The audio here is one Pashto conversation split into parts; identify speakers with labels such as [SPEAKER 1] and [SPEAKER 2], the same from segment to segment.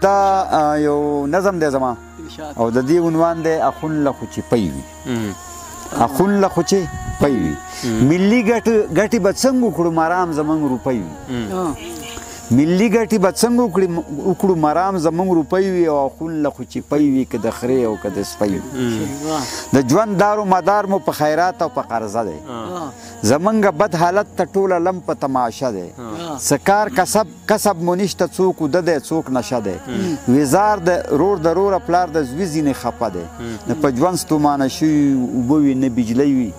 [SPEAKER 1] دا یو نظم دی زما او د دې عنوان دی اخون له خو چې پی وي اخون له خو چې پی وي ملي ګټې به څنګه وکړو مرام زموږ روپۍ وي ملي ګټې به څنګه وکړو مرام زموږ روپۍ وي او اخون له خو چې پی وي که د خرې او که د سپۍ وي د ژوند دارو مدار مو په خیرات او په قرضه دی زمونږ بد حالت ته ټوله لم په تماشه دی څه کار کسب مو نشته څوک وده دی څوک نشه دی وزار د رور د روره پلار د زوی ځینې خفه دی نه په ژوند ستومانه شوي اوبه وي نه بجلی وي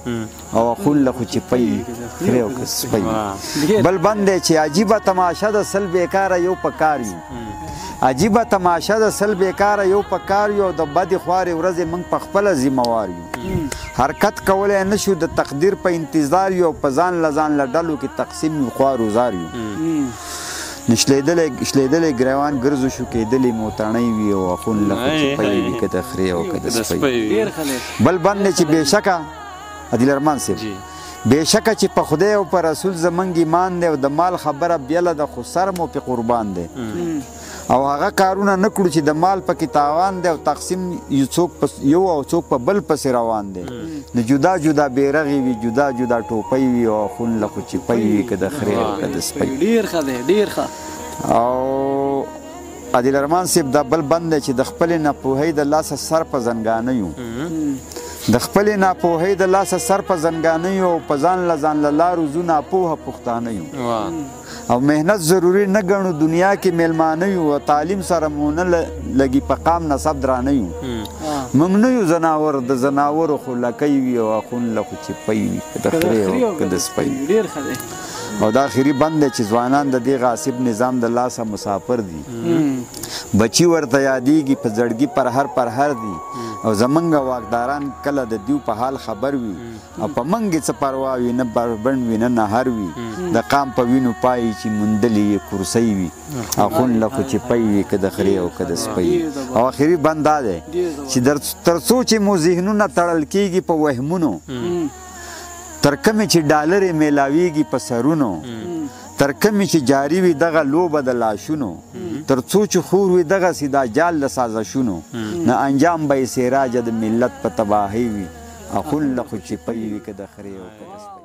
[SPEAKER 1] او اخون له خو چې پی وي خرې او که سپۍ بل بند دی چې عجیبه تماشه د سل بیکاره یو په کار یو عجیبه تماشه د سل بیکاره یو په کار یو د بدې خوارې ورځې موږ په خپله ذمهوار یو حرکت کولی نشو د تقدیر په انتظار یو په ځان له ځان له ډلو کې تقسیم یو خوار وزار یو شلیدلی ګریوان ګرځو شو کېدلې موتڼۍ وي او اخون له خو چې پی وي که د خرې او که د سپۍ بل بند دی چې بېشکه عادل ارمان صاحب بېشکه چې په خدای او په رسول زمونږ ایمان دی او د مال خبره بیله ده خو سر مو پې قربان دی او هغه کارونه نه کړو چې د مال پکې تاوان دی او تقسیم یو او څوک په بل پسې روان دی نو جدا جدا بیرغې وي جدا جدا ټوپۍ وي او اخون له خو چې پی وي که د خرې او که د سپۍ
[SPEAKER 2] ډېر ښه دی ډېر ښه
[SPEAKER 1] او عادل ارمان صاحب دا بل بند دی چې د خپلې ناپوهۍ د لاسه سر په زنګانیو د خپلې ناپوهۍ د لاسه سر په زنګانیو او په ځان له ځان له لارو ځو ناپوهه پښتانه یو او مهنت ضروري نه ګڼو دنیا کې میلمانه یو او تعلیم سره مو نه لګي په قام نسب درانه یو موږ نه یو زناور د زناورو خو لکۍ وي او اخون له خو چې پی وي که د خرې او که د سپۍ او دا آخري بند دی چې ځوانان د دې غاصب نظام د لاسه مسافر دي بچي ورته یادېږي په زړګي پرهر دي او زمونږ واکداران کله د دیو په حال خبر وي او په موږ یې څه پروا وي نه بربند وي نه نهر وي د قام په وینو پایي چې موندلې یې کرسۍ وي اخون له خو چې پی وي که د خرې او که د سپۍ او آخري بند دا دی چې تر څو چې مو ذهنونه تړل کېږي په وهمونو تر کومې چې ډالرې میلاویږي په سرونو تر کومې چې جاري وي دغه لوبه د لاشونو تر څو چې خور وي دغسې دا جال د سازشونو نه انجام به یې سراجه د ملت په تباهۍ وي اخون له خو چې پی وي که د خرې او که د سپۍ